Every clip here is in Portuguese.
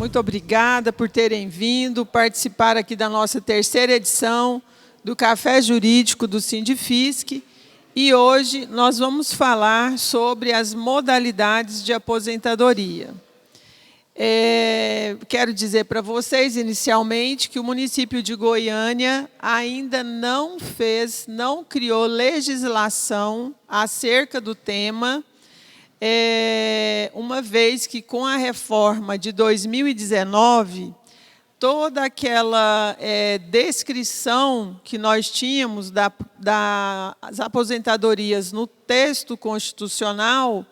muito obrigada por terem vindo participar aqui da nossa terceira edição do Café Jurídico do Sindifisc. E hoje nós vamos falar sobre as modalidades de aposentadoria. Quero dizer para vocês, inicialmente, que o município de Goiânia ainda não criou legislação acerca do tema, uma vez que, com a reforma de 2019, toda aquela descrição que nós tínhamos das aposentadorias no texto constitucional,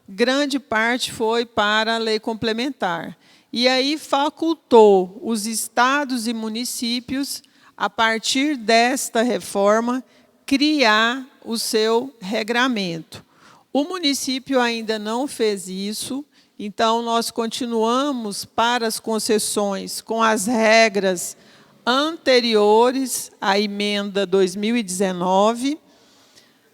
grande parte foi para a lei complementar. E aí facultou os estados e municípios, a partir desta reforma, criar o seu regramento. O município ainda não fez isso, então nós continuamos para as concessões com as regras anteriores à emenda 2019,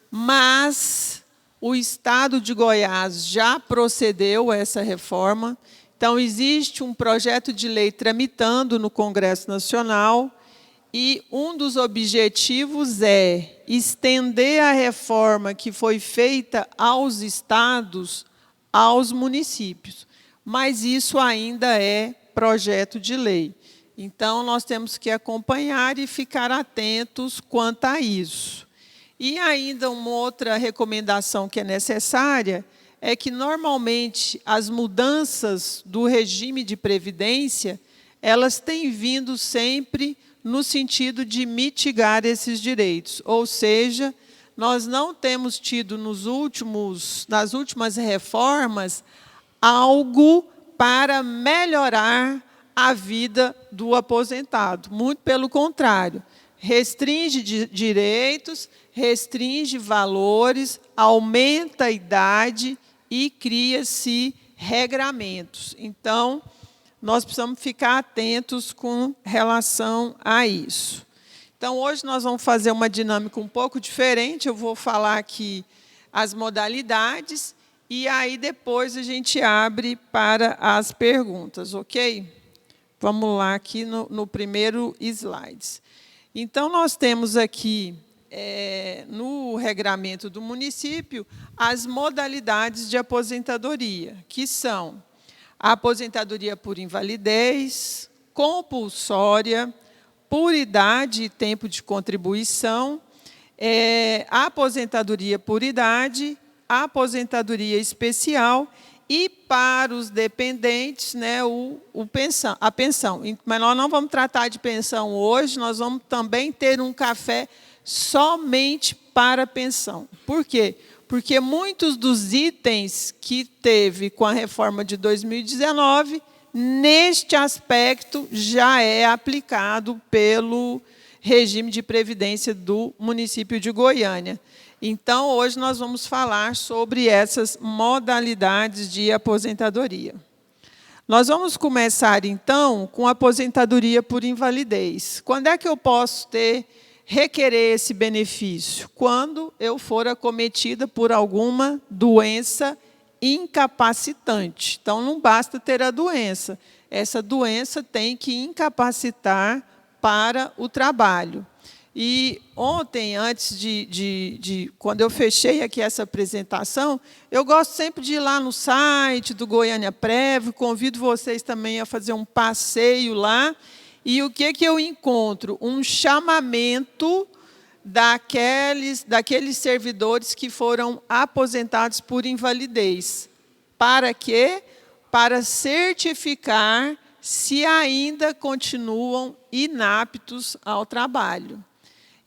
mas o Estado de Goiás já procedeu a essa reforma. Então, existe um projeto de lei tramitando no Congresso Nacional e um dos objetivos é estender a reforma que foi feita aos estados, aos municípios. Mas isso ainda é projeto de lei. Então, nós temos que acompanhar e ficar atentos quanto a isso. E ainda uma outra recomendação que é necessária é que, normalmente, as mudanças do regime de previdência, elas têm vindo sempre no sentido de mitigar esses direitos. Ou seja, nós não temos tido nas últimas reformas algo para melhorar a vida do aposentado. Muito pelo contrário, restringe direitos, restringe valores, aumenta a idade e cria-se regramentos. Então, nós precisamos ficar atentos com relação a isso. Então, hoje nós vamos fazer uma dinâmica um pouco diferente. Eu vou falar aqui as modalidades e aí depois a gente abre para as perguntas, ok? Vamos lá aqui no primeiro slide. Então, nós temos aqui, no regramento do município, as modalidades de aposentadoria, que são a aposentadoria por invalidez, compulsória, por idade e tempo de contribuição, a aposentadoria por idade, a aposentadoria especial e, para os dependentes, né, a pensão. Mas nós não vamos tratar de pensão hoje, nós vamos também ter um café somente para a pensão. Por quê? Porque muitos dos itens que teve com a reforma de 2019, neste aspecto, já é aplicado pelo regime de previdência do município de Goiânia. Então, hoje nós vamos falar sobre essas modalidades de aposentadoria. Nós vamos começar, então, com a aposentadoria por invalidez. Quando é que eu posso requerer esse benefício? Quando eu for acometida por alguma doença incapacitante. Então, não basta ter a doença. Essa doença tem que incapacitar para o trabalho. E ontem, antes quando eu fechei aqui essa apresentação, eu gosto sempre de ir lá no site do Goiânia Prev, convido vocês também a fazer um passeio lá. E o que eu encontro? Um chamamento daqueles servidores que foram aposentados por invalidez. Para quê? Para certificar se ainda continuam inaptos ao trabalho.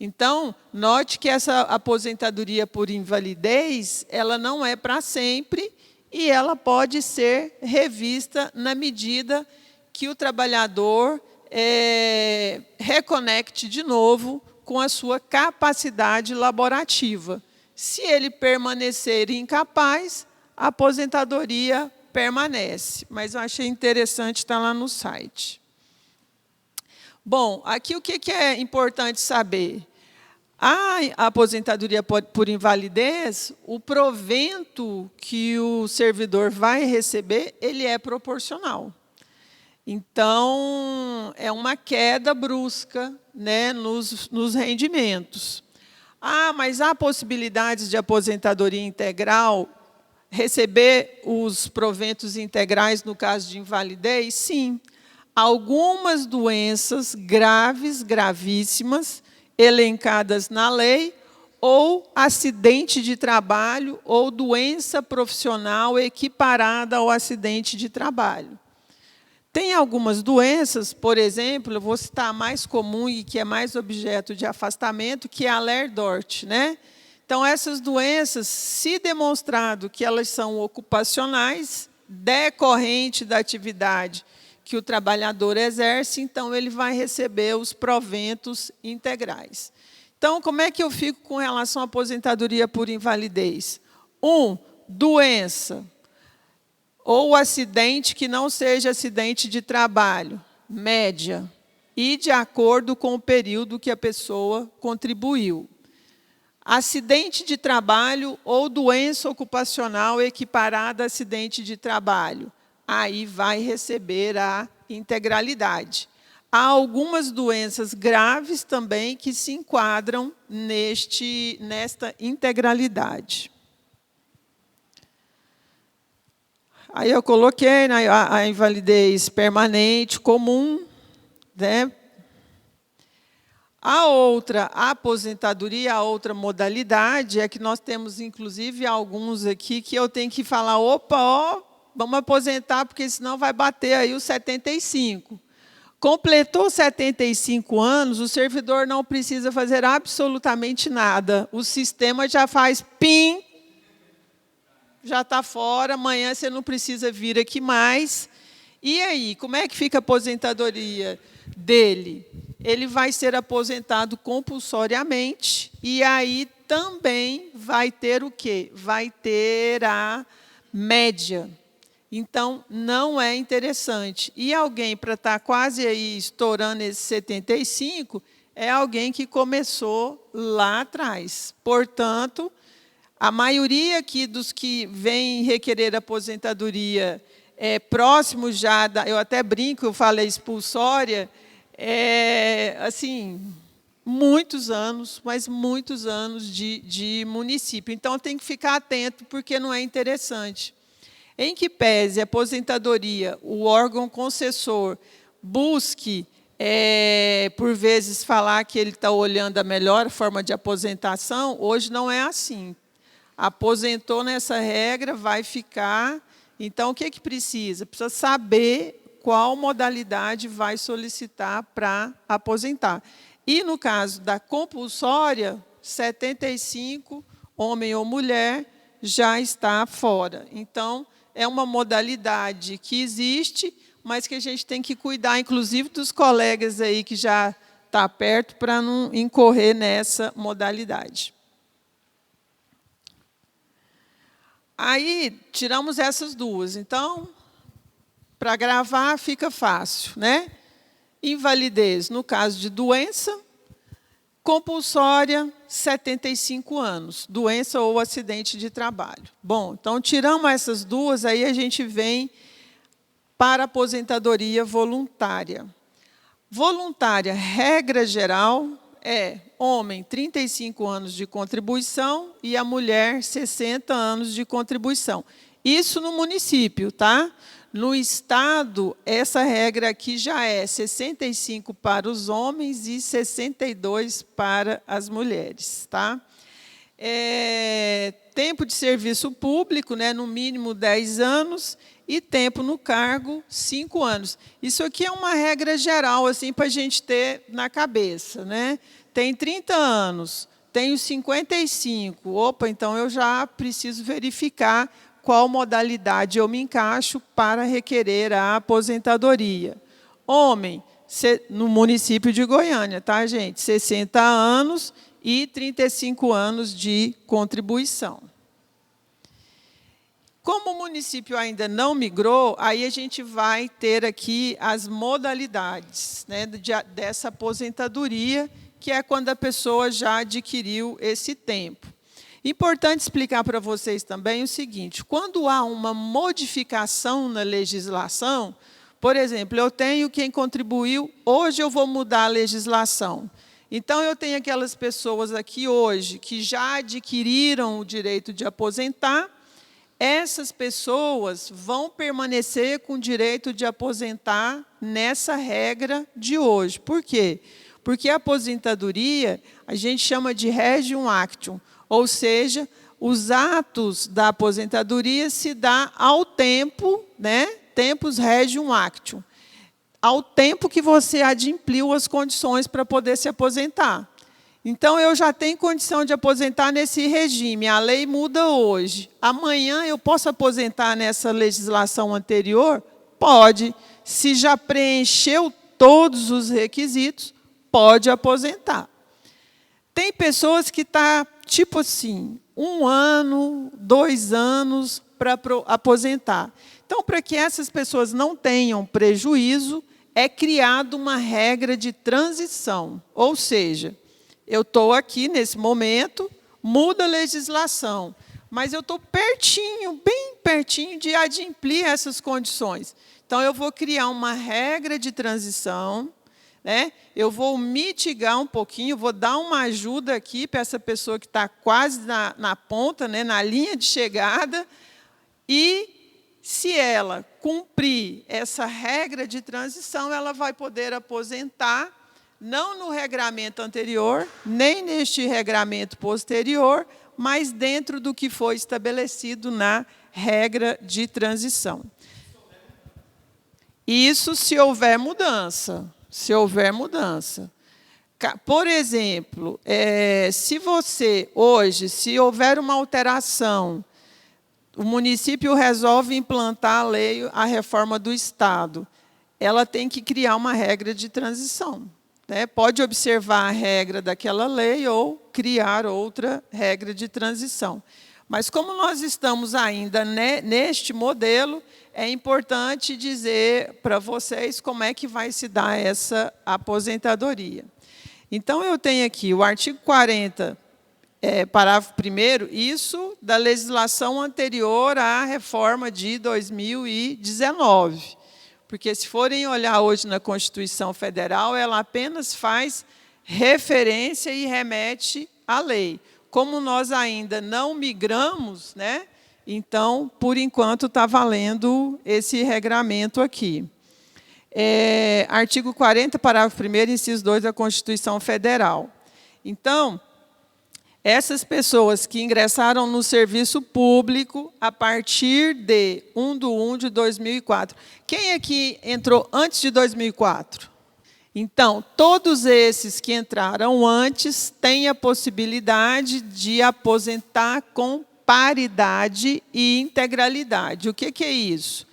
Então, note que essa aposentadoria por invalidez, ela não é para sempre e ela pode ser revista na medida que o trabalhador reconecte de novo com a sua capacidade laborativa. Se ele permanecer incapaz, a aposentadoria permanece. Mas eu achei interessante estar lá no site. Bom, aqui o que é importante saber? A aposentadoria por invalidez, o provento que o servidor vai receber, ele é proporcional. Então, é uma queda brusca, né, nos rendimentos. Ah, mas há possibilidades de aposentadoria integral, receber os proventos integrais no caso de invalidez? Sim. Algumas doenças graves, gravíssimas, elencadas na lei, ou acidente de trabalho, ou doença profissional equiparada ao acidente de trabalho. Tem algumas doenças, por exemplo, eu vou citar a mais comum e que é mais objeto de afastamento, que é a Ler-Dort, né? Então, essas doenças, se demonstrado que elas são ocupacionais, decorrente da atividade que o trabalhador exerce, então ele vai receber os proventos integrais. Então, como é que eu fico com relação à aposentadoria por invalidez? Doença ou acidente que não seja acidente de trabalho, média, e de acordo com o período que a pessoa contribuiu. Acidente de trabalho ou doença ocupacional equiparada a acidente de trabalho, aí vai receber a integralidade. Há algumas doenças graves também que se enquadram nesta integralidade. Aí eu coloquei a invalidez permanente, comum, né? A outra aposentadoria, a outra modalidade, é que nós temos, inclusive, alguns aqui que eu tenho que falar, opa, ó, vamos aposentar, porque senão vai bater aí os 75. Completou 75 anos, o servidor não precisa fazer absolutamente nada. O sistema já faz PIM, já está fora, amanhã você não precisa vir aqui mais. E aí, como é que fica a aposentadoria dele? Ele vai ser aposentado compulsoriamente, e aí também vai ter o quê? Vai ter a média. Então, não é interessante. E alguém, para estar quase aí estourando esses 75, é alguém que começou lá atrás. Portanto, a maioria aqui dos que vêm requerer aposentadoria próximo já, eu até brinco, eu falo expulsória, assim, muitos anos, mas muitos anos de município. Então, tem que ficar atento, porque não é interessante. Em que pese a aposentadoria, o órgão concessor busque, por vezes, falar que ele está olhando a melhor forma de aposentação, hoje não é assim. Aposentou nessa regra, vai ficar. Então, o que precisa? Precisa saber qual modalidade vai solicitar para aposentar. E, no caso da compulsória, 75, homem ou mulher, já está fora. Então, é uma modalidade que existe, mas que a gente tem que cuidar, inclusive, dos colegas aí que já está perto, para não incorrer nessa modalidade. Aí, tiramos essas duas. Então, para gravar, fica fácil, né? Invalidez, no caso de doença, compulsória, 75 anos, doença ou acidente de trabalho. Bom, então, tiramos essas duas, aí a gente vem para a aposentadoria voluntária. Voluntária, regra geral, é homem, 35 anos de contribuição, e a mulher, 60 anos de contribuição. Isso no município, tá? No estado, essa regra aqui já é 65 para os homens e 62 para as mulheres, tá? Tempo de serviço público, né, no mínimo 10 anos, e tempo no cargo, 5 anos. Isso aqui é uma regra geral, assim, para a gente ter na cabeça, né? Tem 30 anos, tenho 55, opa, então eu já preciso verificar qual modalidade eu me encaixo para requerer a aposentadoria. Homem, no município de Goiânia, tá, gente? 60 anos e 35 anos de contribuição. Como o município ainda não migrou, aí a gente vai ter aqui as modalidades, né, dessa aposentadoria, que é quando a pessoa já adquiriu esse tempo. Importante explicar para vocês também o seguinte: quando há uma modificação na legislação, Por exemplo, eu tenho quem contribuiu, hoje eu vou mudar a legislação. Então, eu tenho aquelas pessoas aqui hoje que já adquiriram o direito de aposentar. Essas pessoas vão permanecer com o direito de aposentar nessa regra de hoje. Por quê? Porque a aposentadoria, a gente chama de regium actum, ou seja, os atos da aposentadoria se dá ao tempo, né? Tempus regium actum, ao tempo que você adimpliu as condições para poder se aposentar. Então, eu já tenho condição de aposentar nesse regime, a lei muda hoje. Amanhã eu posso aposentar nessa legislação anterior? Pode. Se já preencheu todos os requisitos, pode aposentar. Tem pessoas que estão, tipo assim, 1 ano, 2 anos para aposentar. Então, para que essas pessoas não tenham prejuízo, é criada uma regra de transição. Ou seja, eu estou aqui nesse momento, muda a legislação, mas eu estou pertinho, bem pertinho de adimplir essas condições. Então, eu vou criar uma regra de transição, né? Eu vou mitigar um pouquinho, vou dar uma ajuda aqui para essa pessoa que está quase na ponta, né? Na linha de chegada, e se ela cumprir essa regra de transição, ela vai poder aposentar, não no regramento anterior, nem neste regramento posterior, mas dentro do que foi estabelecido na regra de transição. Isso se houver mudança. Se houver mudança. Por exemplo, se você, hoje, se houver uma alteração, o município resolve implantar a reforma do Estado, ela tem que criar uma regra de transição. Né? Pode observar a regra daquela lei ou criar outra regra de transição. Mas, como nós estamos ainda neste modelo, é importante dizer para vocês como é que vai se dar essa aposentadoria. Então, eu tenho aqui o artigo 40, parágrafo 1º, isso da legislação anterior à reforma de 2019. Porque, se forem olhar hoje na Constituição Federal, ela apenas faz referência e remete à lei. Como nós ainda não migramos, né? Então, por enquanto, está valendo esse regramento aqui. Artigo 40, parágrafo 1º, inciso 2 da Constituição Federal. Então, essas pessoas que ingressaram no serviço público a partir de 1/1/2004. Quem aqui entrou antes de 2004? Então, todos esses que entraram antes têm a possibilidade de aposentar com paridade e integralidade. O que é isso?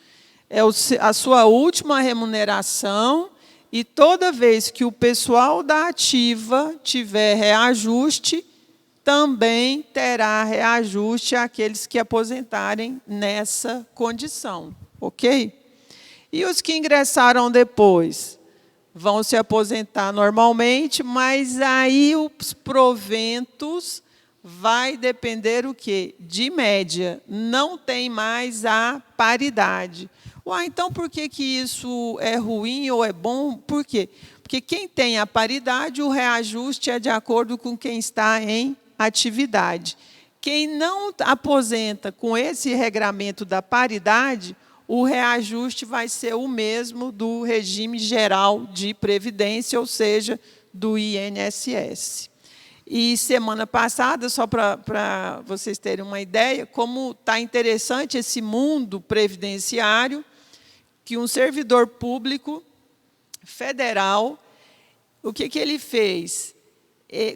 É a sua última remuneração, e toda vez que o pessoal da ativa tiver reajuste, também terá reajuste àqueles que aposentarem nessa condição. Ok? E os que ingressaram depois vão se aposentar normalmente, mas aí os proventos vai depender o quê? De média. Não tem mais a paridade. Então, por que isso é ruim ou é bom? Por quê? Porque quem tem a paridade, o reajuste é de acordo com quem está em atividade. Quem não aposenta com esse regramento da paridade, o reajuste vai ser o mesmo do regime geral de previdência, ou seja, do INSS. E semana passada, só para vocês terem uma ideia, como está interessante esse mundo previdenciário, que um servidor público federal, o que ele fez?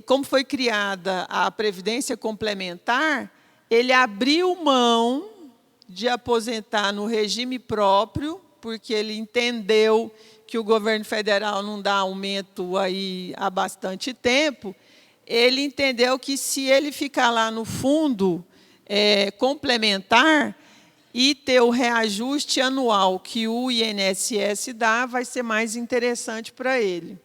Como foi criada a Previdência Complementar, ele abriu mão de aposentar no regime próprio, porque ele entendeu que o governo federal não dá aumento aí há bastante tempo. Ele entendeu que, se ele ficar lá no fundo complementar e ter o reajuste anual que o INSS dá, vai ser mais interessante para ele.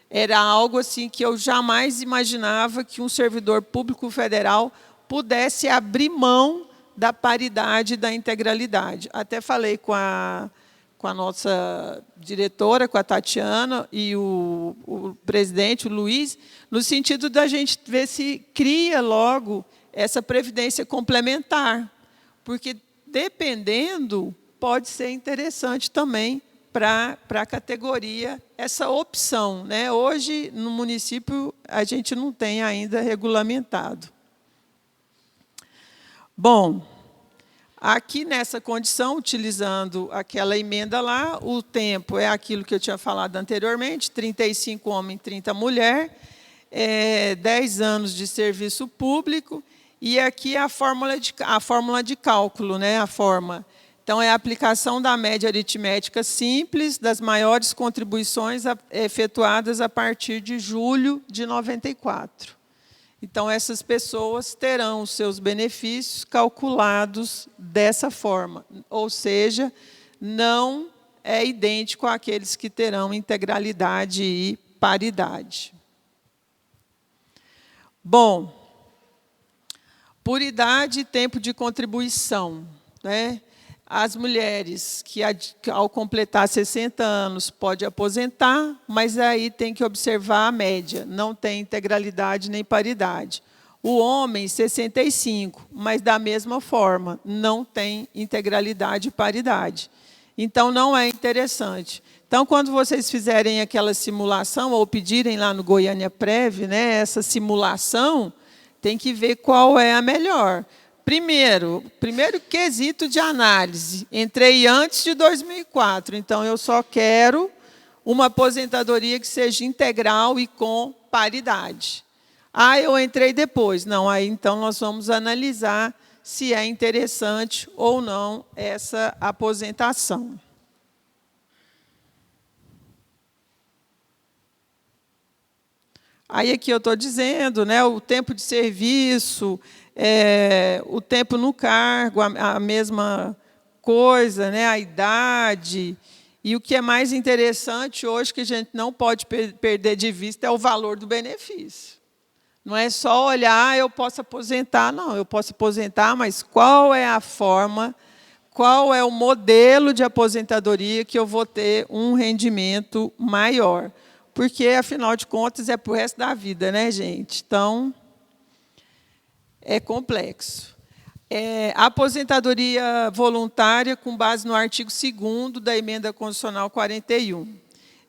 Era algo assim que eu jamais imaginava que um servidor público federal pudesse abrir mão da paridade e da integralidade. Até falei com a nossa diretora, com a Tatiana, e o presidente, o Luiz, no sentido da gente ver se cria logo essa previdência complementar, porque, dependendo, pode ser interessante também para a categoria essa opção, né? Hoje, no município, a gente não tem ainda regulamentado. Bom, aqui nessa condição, utilizando aquela emenda lá, o tempo é aquilo que eu tinha falado anteriormente, 35 homem, 30 mulher, 10 anos de serviço público, e aqui a fórmula de cálculo, né? A forma. Então, é a aplicação da média aritmética simples das maiores contribuições efetuadas a partir de julho de 94. Então, essas pessoas terão os seus benefícios calculados dessa forma, ou seja, não é idêntico àqueles que terão integralidade e paridade. Bom, por idade e tempo de contribuição, né? As mulheres que, ao completar 60 anos, pode aposentar, mas aí tem que observar a média, não tem integralidade nem paridade. O homem, 65, mas da mesma forma, não tem integralidade e paridade. Então, não é interessante. Então, quando vocês fizerem aquela simulação, ou pedirem lá no Goiânia Prev, né, essa simulação, tem que ver qual é a melhor. Primeiro quesito de análise, entrei antes de 2004, então eu só quero uma aposentadoria que seja integral e com paridade. Ah, eu entrei depois. Não, aí então nós vamos analisar se é interessante ou não essa aposentação. Aí aqui eu estou dizendo, né, o tempo de serviço, o tempo no cargo, a mesma coisa, né, a idade. E o que é mais interessante hoje, que a gente não pode perder de vista, é o valor do benefício. Não é só olhar, eu posso aposentar. Não, eu posso aposentar, mas qual é a forma, qual é o modelo de aposentadoria que eu vou ter um rendimento maior? Porque, afinal de contas, é para o resto da vida, né, gente? Então, é complexo. A aposentadoria voluntária, com base no artigo 2º da Emenda Constitucional 41.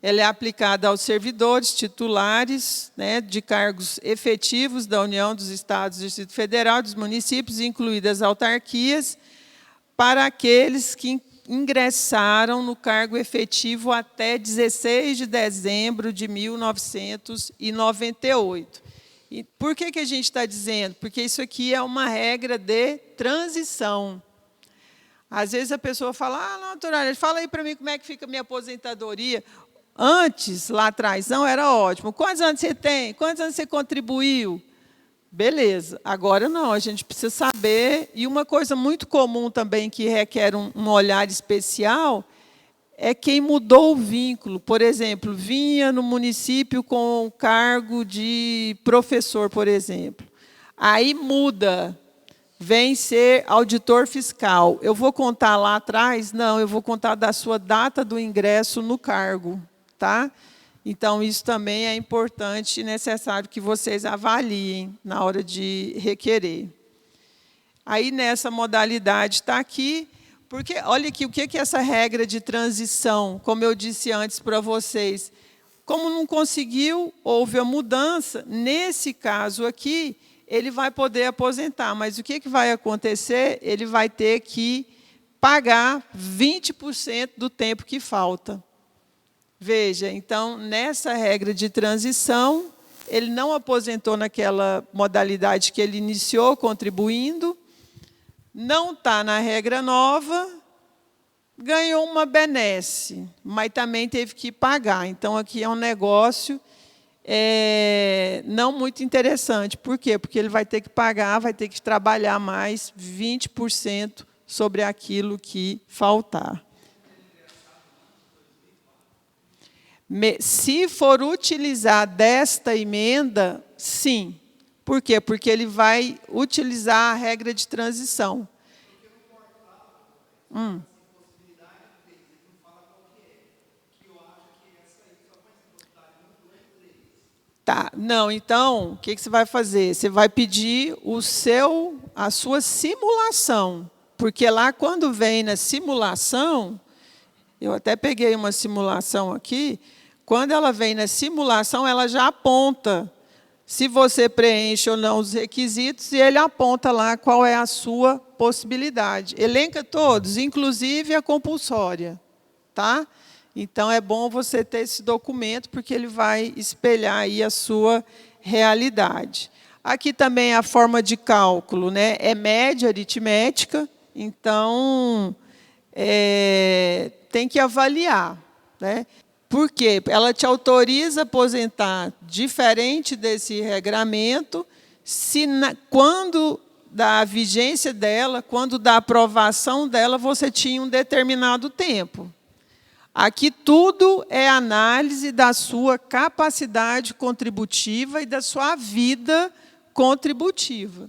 Ela é aplicada aos servidores titulares, né, de cargos efetivos da União, dos Estados, do Distrito Federal, dos municípios, incluídas autarquias, para aqueles que ingressaram no cargo efetivo até 16 de dezembro de 1998. E por que a gente está dizendo? Porque isso aqui é uma regra de transição. Às vezes a pessoa fala, não, doutora, fala aí para mim como é que fica a minha aposentadoria. Antes, lá atrás, não era ótimo. Quantos anos você tem? Quantos anos você contribuiu? Beleza. Agora não, a gente precisa saber. E uma coisa muito comum também que requer um olhar especial é quem mudou o vínculo. Por exemplo, vinha no município com o cargo de professor, por exemplo. Aí muda, vem ser auditor fiscal. Eu vou contar lá atrás? Não, eu vou contar da sua data do ingresso no cargo. Tá? Então, isso também é importante e necessário que vocês avaliem na hora de requerer. Aí, nessa modalidade, está aqui, porque, olha aqui, o que é essa regra de transição, como eu disse antes para vocês. Como não conseguiu, houve a mudança, nesse caso aqui, ele vai poder aposentar, mas o que vai acontecer? Ele vai ter que pagar 20% do tempo que falta. Veja, então, nessa regra de transição, ele não aposentou naquela modalidade que ele iniciou contribuindo, não está na regra nova, ganhou uma benesse, mas também teve que pagar. Então, aqui é um negócio não muito interessante. Por quê? Porque ele vai ter que pagar, vai ter que trabalhar mais 20% sobre aquilo que faltar. Se for utilizar desta emenda, sim. Por quê? Porque ele vai utilizar a regra de transição. Tá, não, então, o que você vai fazer? Você vai pedir a sua simulação, porque lá quando vem na simulação, eu até peguei uma simulação aqui, quando ela vem na simulação, ela já aponta se você preenche ou não os requisitos e ele aponta lá qual é a sua possibilidade. Elenca todos, inclusive a compulsória, tá? Então, é bom você ter esse documento, porque ele vai espelhar aí a sua realidade. Aqui também a forma de cálculo, né? É média aritmética, então, tem que avaliar, né? Por quê? Ela te autoriza a aposentar diferente desse regramento, quando da vigência dela, quando da aprovação dela, você tinha um determinado tempo. Aqui tudo é análise da sua capacidade contributiva e da sua vida contributiva.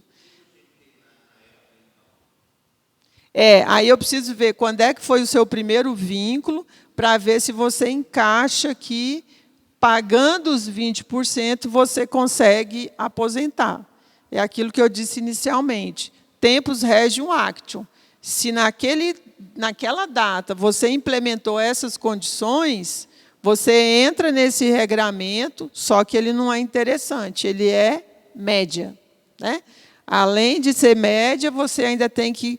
Aí eu preciso ver quando é que foi o seu primeiro vínculo, para ver se você encaixa aqui, pagando os 20%, você consegue aposentar. É aquilo que eu disse inicialmente. Tempus regium actum. Se naquela data você implementou essas condições, você entra nesse regramento, só que ele não é interessante, ele é média, né? Além de ser média, você ainda tem que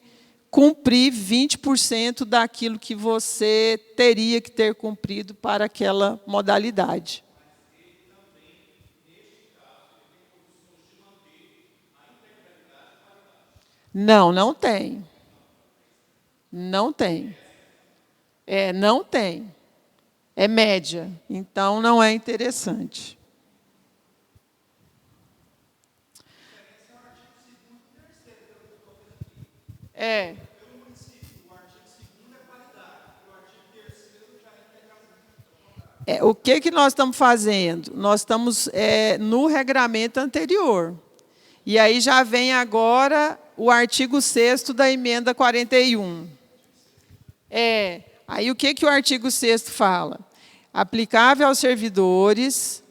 cumprir 20% daquilo que você teria que ter cumprido para aquela modalidade. Não, não tem. Não tem. Não tem. É média, então não é interessante. O que nós estamos fazendo? Nós estamos no regramento anterior. E aí já vem agora o artigo 6º da emenda 41. Aí o que o artigo 6º fala? Aplicável aos servidores,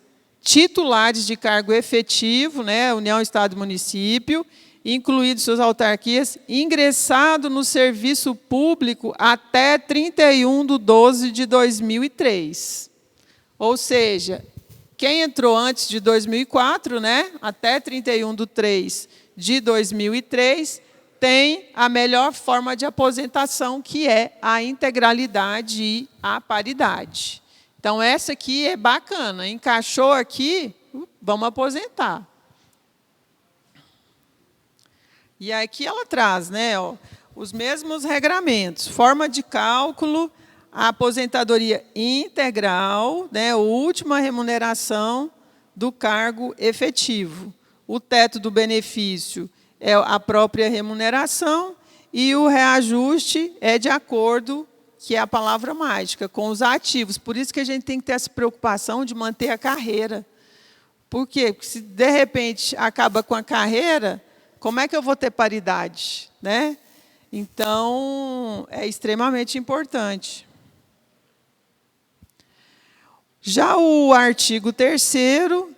titulares de cargo efetivo, né, União, Estado e Município, incluídos suas autarquias, ingressado no serviço público até 31/12/2003. Ou seja, quem entrou antes de 2004, né, até 31/3/2003, tem a melhor forma de aposentação, que é a integralidade e a paridade. Então, essa aqui é bacana. Encaixou aqui, vamos aposentar. E aqui ela traz, né, os mesmos regramentos. Forma de cálculo, a aposentadoria integral, né, a última remuneração do cargo efetivo. O teto do benefício é a própria remuneração e o reajuste é de acordo, que é a palavra mágica, com os ativos. Por isso que a gente tem que ter essa preocupação de manter a carreira. Por quê? Porque se, de repente, acaba com a carreira, como é que eu vou ter paridade, né? Então, é extremamente importante. Já o artigo 3º,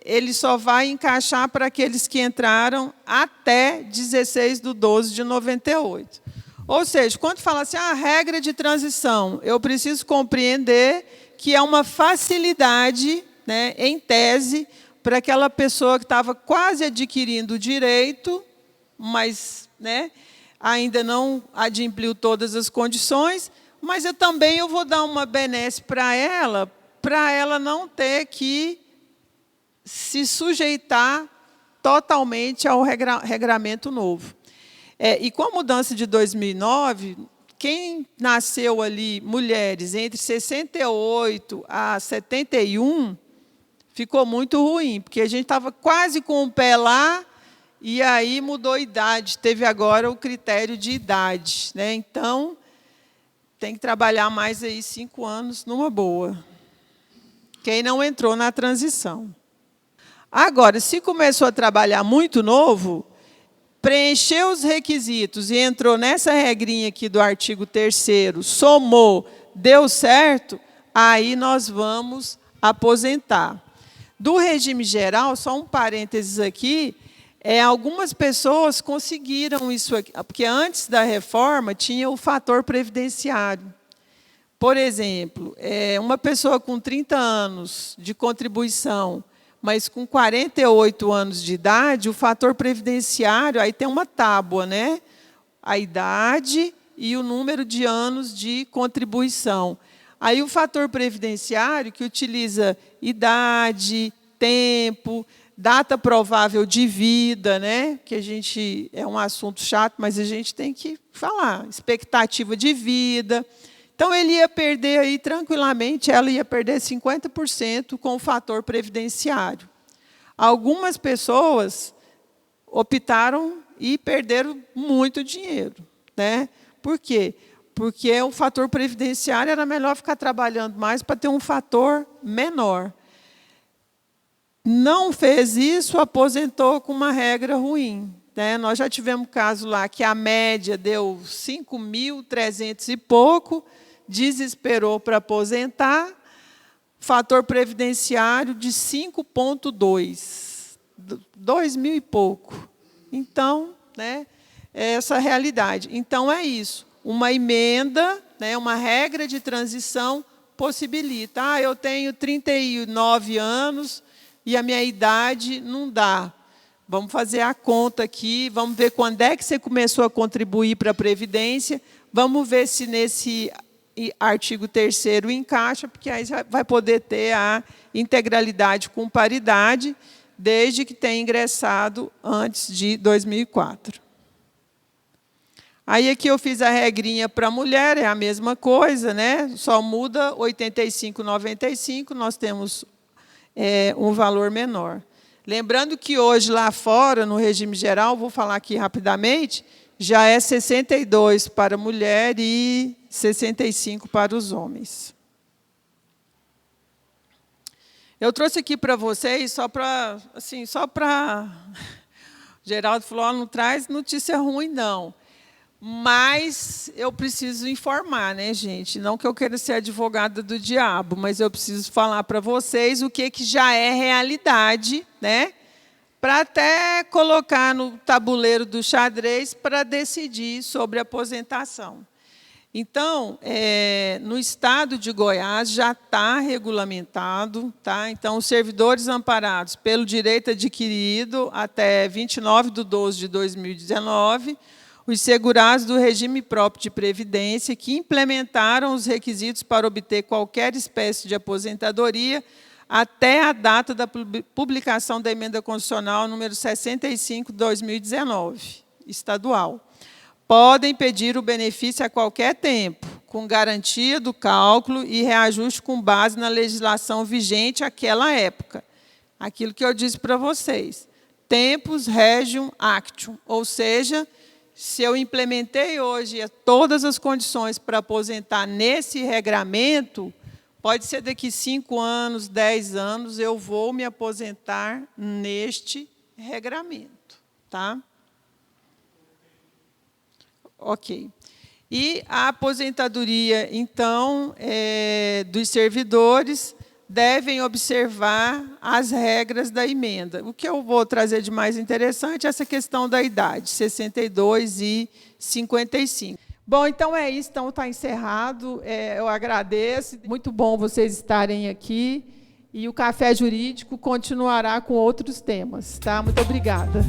ele só vai encaixar para aqueles que entraram até 16/12/98. Ou seja, quando fala assim, a regra de transição, eu preciso compreender que é uma facilidade, né, em tese, para aquela pessoa que estava quase adquirindo o direito, mas, né, ainda não adimpliu todas as condições, mas eu também vou dar uma benesse para ela não ter que se sujeitar totalmente ao regramento novo. E com a mudança de 2009, quem nasceu ali, mulheres, entre 68 a 71, ficou muito ruim, porque a gente estava quase com o pé lá, e aí mudou a idade, teve agora o critério de idade, né? Então, tem que trabalhar mais aí 5 anos numa boa. Quem não entrou na transição. Agora, se começou a trabalhar muito novo, preencheu os requisitos e entrou nessa regrinha aqui do artigo 3º, somou, deu certo, aí nós vamos aposentar. Do regime geral, só um parênteses aqui, algumas pessoas conseguiram isso aqui, porque antes da reforma tinha o fator previdenciário. Por exemplo, uma pessoa com 30 anos de contribuição, mas com 48 anos de idade, o fator previdenciário, aí tem uma tábua, né? A idade e o número de anos de contribuição. Aí o fator previdenciário, que utiliza idade, tempo, data provável de vida, né? Que é um assunto chato, mas a gente tem que falar, expectativa de vida. Então, ele ia perder aí tranquilamente, ela ia perder 50% com o fator previdenciário. Algumas pessoas optaram e perderam muito dinheiro, né? Por quê? Porque o fator previdenciário era melhor ficar trabalhando mais para ter um fator menor. Não fez isso, aposentou com uma regra ruim, né? Nós já tivemos caso lá que a média deu 5.300 e pouco, desesperou para aposentar, fator previdenciário de 5,2, 2.000 e pouco. Então, né, é essa a realidade. Então, é isso. Uma emenda, né, uma regra de transição possibilita. Eu tenho 39 anos e a minha idade não dá. Vamos fazer a conta aqui, vamos ver quando é que você começou a contribuir para a Previdência, vamos ver se nesse artigo 3º encaixa, porque aí vai poder ter a integralidade com paridade, desde que tenha ingressado antes de 2004. Aí aqui eu fiz a regrinha para a mulher, é a mesma coisa, né? Só muda 85,95, nós temos um valor menor. Lembrando que hoje, lá fora, no regime geral, vou falar aqui rapidamente, já é 62 para a mulher e 65 para os homens. Eu trouxe aqui para vocês, só para... Geraldo falou, não traz notícia ruim, não. Mas eu preciso informar, né, gente? Não que eu queira ser advogada do diabo, mas eu preciso falar para vocês o que já é realidade, né? Para até colocar no tabuleiro do xadrez para decidir sobre a aposentação. Então, no estado de Goiás já está regulamentado, tá? Então, os servidores amparados pelo direito adquirido até 29/12/2019, os segurados do regime próprio de previdência que implementaram os requisitos para obter qualquer espécie de aposentadoria até a data da publicação da emenda constitucional número 65/2019, estadual. Podem pedir o benefício a qualquer tempo, com garantia do cálculo e reajuste com base na legislação vigente àquela época. Aquilo que eu disse para vocês. Tempus regium actum, ou seja, se eu implementei hoje todas as condições para aposentar nesse regramento, pode ser daqui 5 anos, 10 anos, eu vou me aposentar neste regramento, tá? Ok. E a aposentadoria, então, dos servidores devem observar as regras da emenda. O que eu vou trazer de mais interessante é essa questão da idade, 62 e 55. Bom, então é isso. Então está encerrado. Eu agradeço. Muito bom vocês estarem aqui. E o Café Jurídico continuará com outros temas. Tá? Muito obrigada.